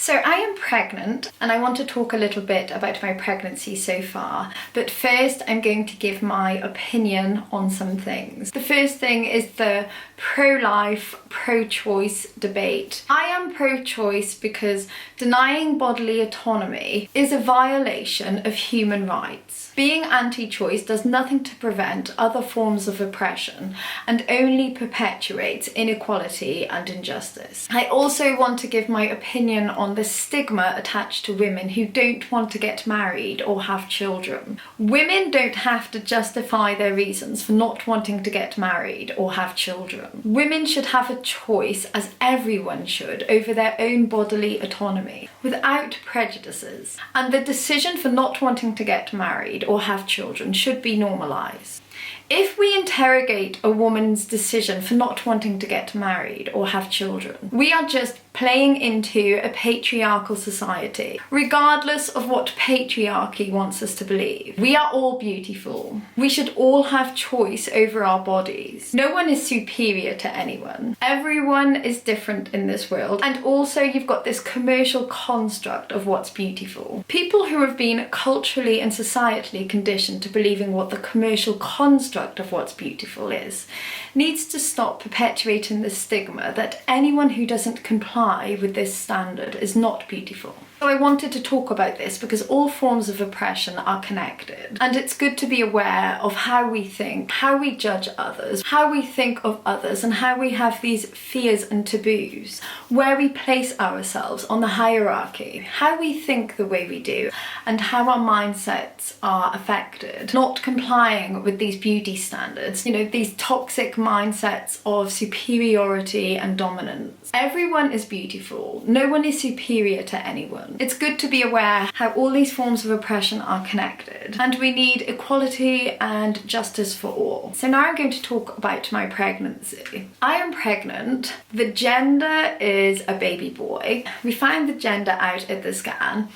So I am pregnant and I want to talk a little bit about my pregnancy so far, but first I'm going to give my opinion on some things. The first thing is the pro-life, pro-choice debate. I am pro-choice because denying bodily autonomy is a violation of human rights. Being anti-choice does nothing to prevent other forms of oppression and only perpetuates inequality and injustice. I also want to give my opinion on the stigma attached to women who don't want to get married or have children. Women don't have to justify their reasons for not wanting to get married or have children. Women should have a choice, as everyone should, over their own bodily autonomy, without prejudices. And the decision for not wanting to get married or have children should be normalised. If we interrogate a woman's decision for not wanting to get married or have children, we are just playing into a patriarchal society, regardless of what patriarchy wants us to believe. We are all beautiful. We should all have choice over our bodies. No one is superior to anyone. Everyone is different in this world. And also you've got this commercial construct of what's beautiful. People who have been culturally and societally conditioned to believing what the commercial construct of what's beautiful is, needs to stop perpetuating the stigma that anyone who doesn't comply with this standard is not beautiful. So I wanted to talk about this because all forms of oppression are connected, and it's good to be aware of how we think, how we judge others, how we think of others, and how we have these fears and taboos, where we place ourselves on the hierarchy, how we think the way we do, and how our mindsets are affected. Not complying with these beauty standards, these toxic mindsets of superiority and dominance. Everyone is beautiful. No one is superior to anyone. It's good to be aware how all these forms of oppression are connected, and we need equality and justice for all. So now I'm going to talk about my pregnancy. I am pregnant. The gender is a baby boy. We found the gender out at the scan,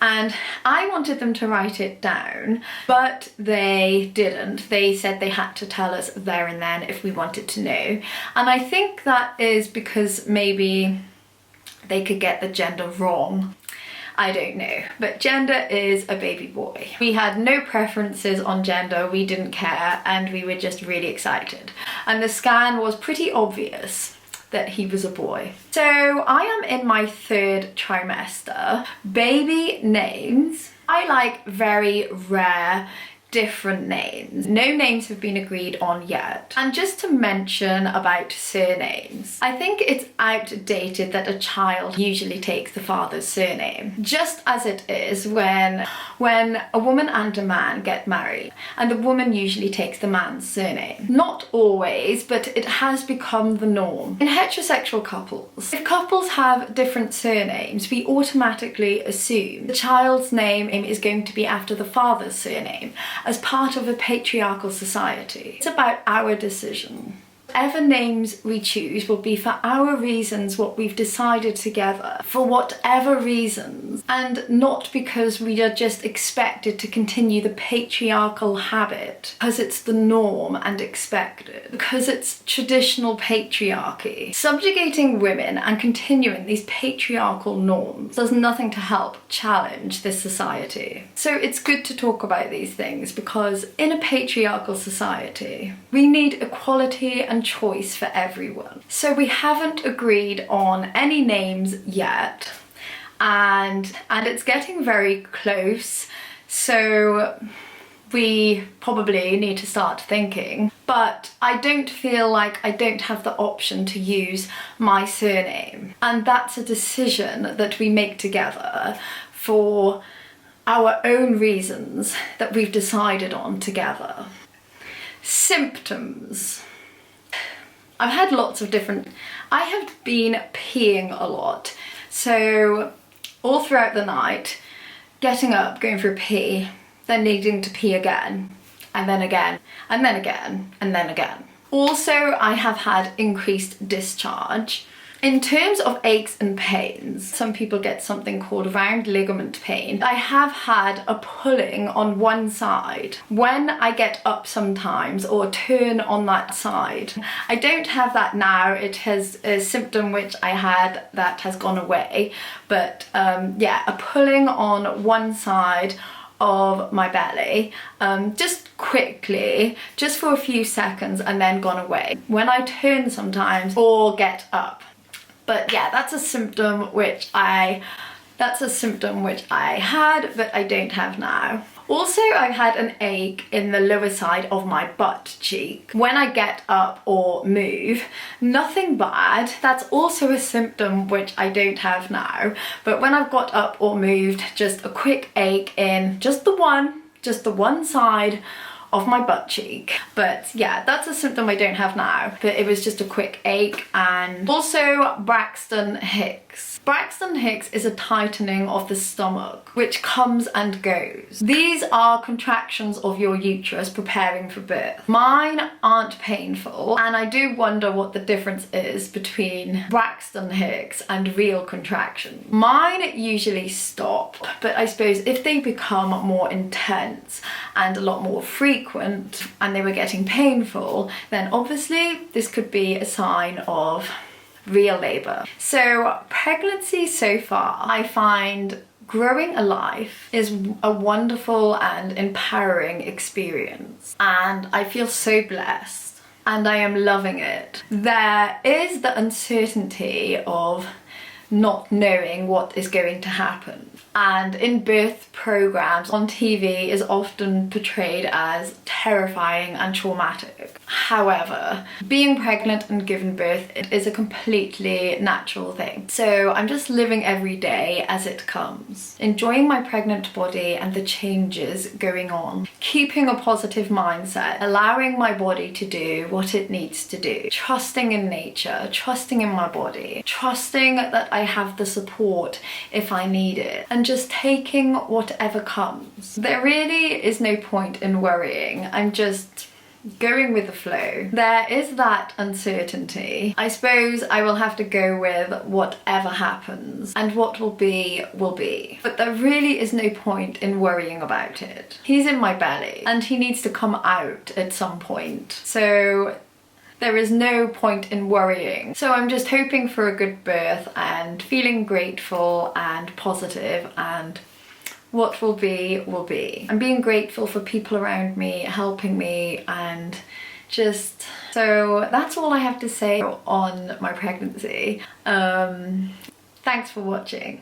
and I wanted them to write it down, but they didn't. They said they had to tell us there and then if we wanted to know. And I think that is because maybe they could get the gender wrong. I don't know, but gender is a baby boy. We had no preferences on gender, we didn't care, and we were just really excited. And the scan was pretty obvious that he was a boy. So I am in my 3rd trimester. Baby names, I like very rare, different names. No names have been agreed on yet. And just to mention about surnames, I think it's outdated that a child usually takes the father's surname, just as it is when a woman and a man get married, and the woman usually takes the man's surname. Not always, but it has become the norm. In heterosexual couples, if couples have different surnames, we automatically assume the child's name is going to be after the father's surname, as part of a patriarchal society. It's about our decision. Whatever names we choose will be for our reasons, what we've decided together, for whatever reasons, and not because we are just expected to continue the patriarchal habit, because it's the norm and expected, because it's traditional patriarchy. Subjugating women and continuing these patriarchal norms does nothing to help challenge this society. So it's good to talk about these things, because in a patriarchal society, we need equality and choice for everyone. So we haven't agreed on any names yet, and it's getting very close, so we probably need to start thinking. But I don't feel like I don't have the option to use my surname, and that's a decision that we make together for our own reasons that we've decided on together. Symptoms. I've had lots of different... I have been peeing a lot. So all throughout the night, getting up, going for a pee, then needing to pee again, and then again, and then again, and then again. Also, I have had increased discharge. In terms of aches and pains, some people get something called round ligament pain. I have had a pulling on one side when I get up sometimes or turn on that side. I don't have that now. It is a symptom which I had that has gone away, but yeah, a pulling on one side of my belly, just quickly, just for a few seconds, and then gone away when I turn sometimes or get up. But yeah, that's a symptom which I had, but I don't have now. Also, I've had an ache in the lower side of my butt cheek when I get up or move. Nothing bad. That's also a symptom which I don't have now. But when I've got up or moved, just a quick ache in just the one side of my butt cheek. But yeah, that's a symptom I don't have now, but it was just a quick ache. And also Braxton Hicks. Braxton Hicks is a tightening of the stomach which comes and goes. These are contractions of your uterus preparing for birth. Mine aren't painful, and I do wonder what the difference is between Braxton Hicks and real contractions. Mine usually stop, but I suppose if they become more intense and a lot more frequent and they were getting painful, then obviously this could be a sign of real labour. So pregnancy so far, I find growing a life is a wonderful and empowering experience, and I feel so blessed and I am loving it. There is the uncertainty of not knowing what is going to happen, and in birth programs on TV is often portrayed as terrifying and traumatic. However, being pregnant and giving birth is a completely natural thing. So I'm just living every day as it comes, enjoying my pregnant body and the changes going on, keeping a positive mindset, allowing my body to do what it needs to do, trusting in nature, trusting in my body, trusting that I have the support if I need it, and just taking whatever comes. There really is no point in worrying. I'm just going with the flow. There is that uncertainty. I suppose I will have to go with whatever happens, and what will be will be. But there really is no point in worrying about it. He's in my belly and he needs to come out at some point. So there is no point in worrying. So I'm just hoping for a good birth and feeling grateful and positive, and what will be will be. I'm being grateful for people around me helping me, and just, so that's all I have to say on my pregnancy. Thanks for watching.